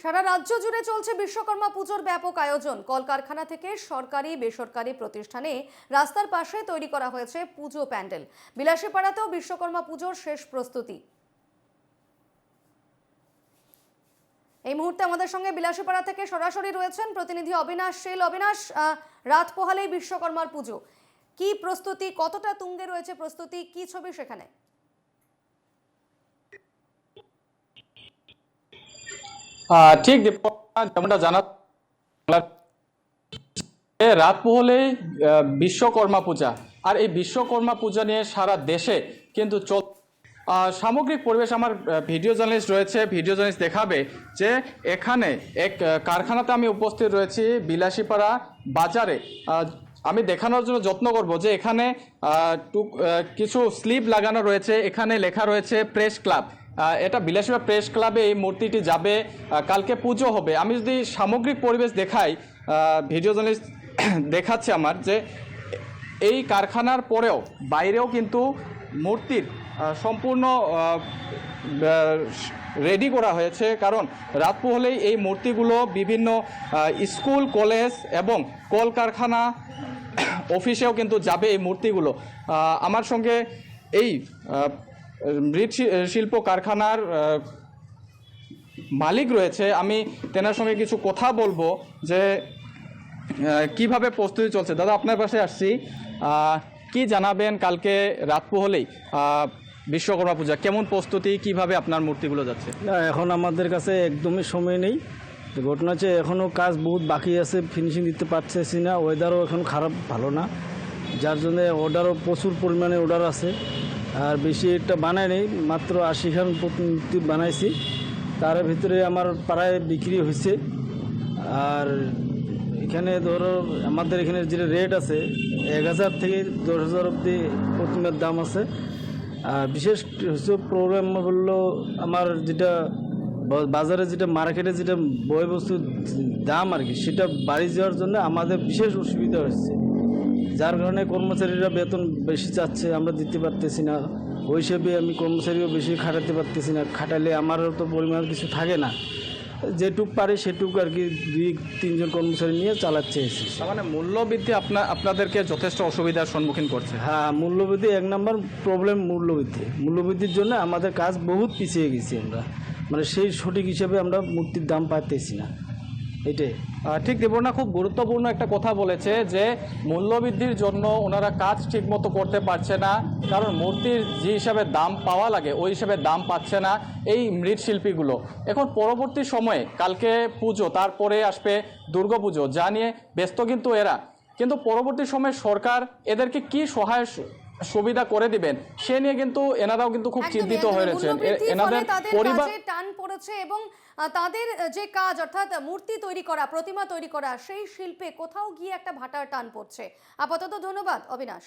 সারা রাজ্য জুড়ে চলছে বিশ্বকর্মা পুজোর ব্যাপক আয়োজন। কলকারখানা থেকে সরকারি বেসরকারি প্রতিষ্ঠানে রাস্তার পাশে তৈরি করা হয়েছে পুজো প্যান্ডেল। বিলাসীপাড়াতেও বিশ্বকর্মা পুজোর শেষ প্রস্তুতি। এই মুহূর্তে আমাদের সঙ্গে বিলাসীপাড়া থেকে সরাসরি রয়েছেন প্রতিনিধি অবিনাশ শীল। অবিনাশ, রাত পোহালেই বিশ্বকর্মার পুজো, কি প্রস্তুতি, কতটা তুঙ্গে রয়েছে প্রস্তুতি, কি ছবি সেখানে? ঠিক যেমনটা জানা, রাত পোহলেই বিশ্বকর্মা পূজা। আর এই বিশ্বকর্মা পূজা নিয়ে সারা দেশে কিন্তু সামগ্রিক পরিবেশ। আমার ভিডিও জার্নালিস্ট রয়েছে, ভিডিও জার্নালিস্ট দেখাবে যে এখানে এক কারখানাতে আমি উপস্থিত রয়েছি বিলাসীপাড়া বাজারে। আমি দেখানোর জন্য যত্ন করব যে এখানে কিছু স্লিপ লাগানো রয়েছে, এখানে লেখা রয়েছে প্রেস ক্লাব। এটা বিলাসীপাড়া প্রেস ক্লাবে এই মূর্তিটি যাবে, কালকে পুজো হবে। আমি যদি সামগ্রিক পরিবেশ দেখাই, ভিডিও জার্নালিস্ট দেখাচ্ছে আমার যে এই কারখানার পরেও বাইরেও কিন্তু মূর্তির সম্পূর্ণ রেডি করা হয়েছে, কারণ রাত পোহালেই এই মূর্তিগুলো বিভিন্ন স্কুল কলেজ এবং কলকারখানা অফিসেও কিন্তু যাবে এই মূর্তিগুলো। আমার সঙ্গে এই মৃৎ শিল্প কারখানার মালিক রয়েছে, আমি তেনার সঙ্গে কিছু কথা বলবো যে কিভাবে প্রস্তুতি চলছে। দাদা, আপনার পাশে আসছি, কি জানাবেন কালকে রাত পোহালেই বিশ্বকর্মা পূজা, কেমন প্রস্তুতি, কিভাবে আপনার মূর্তিগুলো যাচ্ছে? না, এখন আমাদের কাছে একদমই সময় নেই। ঘটনা হচ্ছে এখনও কাজ বহুত বাকি আছে, ফিনিশিং দিতে পারতেছি না। ওয়েদারও এখন খারাপ, ভালো না, যার জন্য অর্ডারও প্রচুর পরিমাণে অর্ডার আছে। আর বেশি একটা বানাই নেই, মাত্র 80খান মূর্তি বানাইছি। তার ভিতরে আমার প্রায় বিক্রি হয়েছে। আর এখানে ধরো আমাদের এখানে যেটা রেট আছে 1000 থেকে 10,000 অবধি প্রতিমার দাম আছে। আর বিশেষ প্রবলেম হলো আমার যেটা বাজারে যেটা মার্কেটে যেটা বয়বস্তুর দাম আর কি, সেটা বাড়ি যাওয়ার জন্য আমাদের বিশেষ অসুবিধা হচ্ছে, যার কারণে কর্মচারীরা বেতন বেশি চাচ্ছে, আমরা দিতে পারতেছি না। ওই হিসেবে আমি কর্মচারীও বেশি খাটাতে পারতেছি না, খাটালে আমারও তো পরিমাণ কিছু থাকে না, যেটুক পারে সেটুক আর কি 2-3 জন কর্মচারী নিয়ে চালাচ্ছে এসে। মানে মূল্যবৃদ্ধি আপনাদেরকে যথেষ্ট অসুবিধার সম্মুখীন করছে? হ্যাঁ, মূল্যবৃদ্ধি এক নম্বর প্রবলেম। মূল্যবৃদ্ধির জন্য আমাদের কাজ বহুত পিছিয়ে গেছি আমরা, মানে সেই সঠিক হিসেবে আমরা মূর্তির দাম পাইতেছি না, এটাই। ঠিক দেবনা খুব গুরুত্বপূর্ণ একটা কথা বলেছে যে মূল্যবৃদ্ধির জন্য ওনারা কাজ ঠিকমতো করতে পারছে না, কারণ মূর্তির যে হিসাবে দাম পাওয়া লাগে ওই হিসাবে দাম পাচ্ছে না এই মৃৎশিল্পীগুলো। এখন পরবর্তী সময়ে কালকে পুজো, তারপরে আসবে দুর্গাপুজো, যা নিয়ে ব্যস্ত কিন্তু এরা। কিন্তু পরবর্তী সময়ে সরকার এদেরকে কি সহায় সুবিধা করে দিবেন সে নিয়ে কিন্তু এনারাও কিন্তু খুব চিন্তিত হয়ে রয়েছেন। এনাদের পরিবার টান পড়েছে এবং তাদের যে কাজ, অর্থাৎ মূর্তি তৈরি করা, প্রতিমা তৈরি করা, সেই শিল্পে কোথাও গিয়ে একটা ভাটার টান পড়ছে। আপাতত ধন্যবাদ অবিনাশ।